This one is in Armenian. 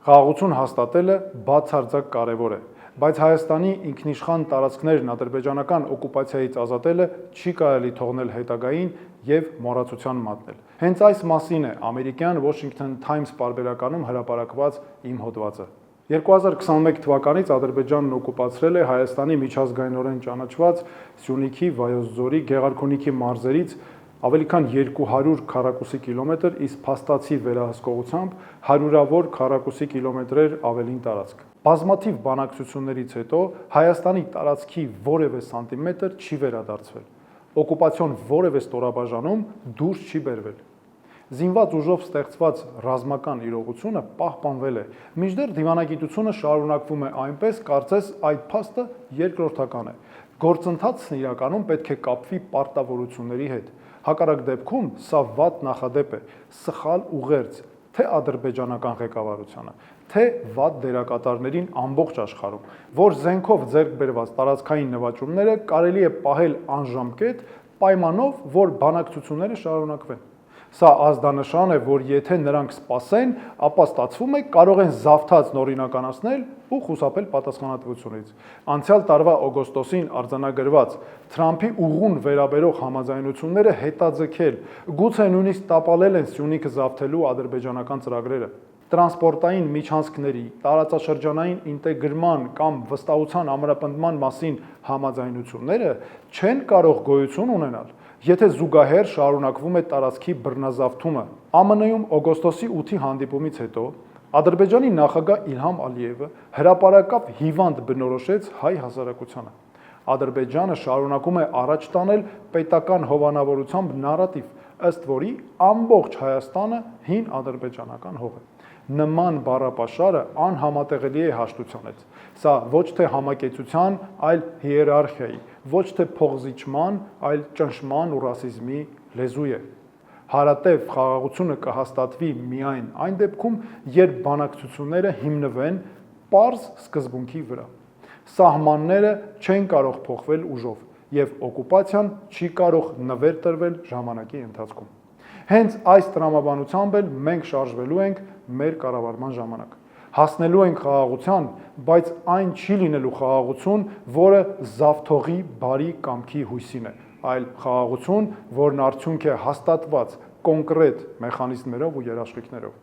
Խաղաղություն հաստատելը բացարձակ կարևոր է, բայց Հայաստանի ինքնիշխան տարածքներն ադրբեջանական օկուպացիայից ազատելը չի կարելի թողնել հետագային եւ մոռացության մատնել։ Հենց այս մասին է ամերիկյան Washington Times պարբերականում հրապարակված իմ հոդվածը։ 2021 թվականից Ադրբեջանն օկուպացրել է Հայաստանի միջազգայինորեն ճանաչված Սյունիքի, Վայոց ձորի, Գեղարքունիքի մարզերից ավելի քան 200 քառակուսի կիլոմետր, իսկ փաստացի վերահսկողությամբ հարյուրավոր քառակուսի կիլոմետրեր ավելին տարածք։ Բազմաթիվ բանակցություններից հետո Հայաստանի տարածքի որևէ սանտիմետր չի վերադարձվել։ Օկուպացիոն որևէ ստորաբաժանում դուրս չի բերվել։ Զինված ուժով ստեղծված ռազմական իրողությունը պահպանվել է, մինչդեռ դիվանագիտությունը շարունակվում է այնպես, կարծես այդ փաստը երկրորդական է։ Գործընթացն իրականում պետք է կապվի պարտավորությունների հետ։ Հակառակ դեպքում սա վատ նախադեպ է, սխալ ուղերձ, թե ադրբեջանական ղեկավարությանը, թե վատ դերակատարներին ամբողջ աշխարհում, որ զենքով ձեռք բերված տարածքային նվաճումները կարելի է պահել անժամկետ պայմանով, որ բանակցությունները շարունակվեն։ Սա ազդանշան է, որ եթե նրանք սպասեն, ապա ստացվում է կարող են զավթած նորինականացնել ու խուսափել պատասխանատվությունից։ Անցյալ տարվա օգոստոսին արձանագրված Թրամփի ուղուն վերաբերող համաձայնությունները հետաձգել, գուցե նույնիսկ տապալել են Սյունիքը զավթելու ադրբեջանական ծրագրերը։ Տրանսպորտային միջանցքների, տարածաշրջանային ինտեգրման կամ վստահության ամրապնդման մասին համաձայնությունները չեն կարող գոյություն ունենալ, եթե զուգահեռ շարունակվում է տարածքի բռնազավթումը։ ԱՄՆ-ում օգոստոսի 8-ի հանդիպումից հետո Ադրբեջանի նախագահ Իլհամ Ալիևը հրապարակավ հիվանդ բնորոշեց հայ հասարակությանը։ Ադրբեջանը շարունակում է առաջ տանել պետական հովանավորությամբ նարատիվ, ըստ որի ամբողջ Հայաստանը հին ադրբեջանական հող է։ Նման բառապաշարը անհամատեղելի է հաշտության հետ։ Սա ոչ թե համակեցության, այլ հիերարխիայի, ոչ թե փողզիչման, այլ ճնշման ու ռասիզմի լեզու է։ Հարատև խաղաղությունը կհաստատվի միայն այն դեպքում, երբ բանակցությունները հիմնվեն պարզ սկզբունքի վրա։ Սահմանները չեն կարող փոխվել ուժով, եւ օկուպացիան չի կարող նվեր տրվել ժամանակի ընթացքում։ Հենց այս տրամաբանությամբ էլ մենք շարժվելու ենք մեր կառավարման ժամանակ։ Հասնելու ենք խաղաղության, բայց այն չի լինելու խաղաղություն, որը զավթողի բարի կամքի հույսին է, այլ խաղաղություն, որն արդյունք է հաստատված կոնկրետ մեխանիզմներով ու երաշխիքներով։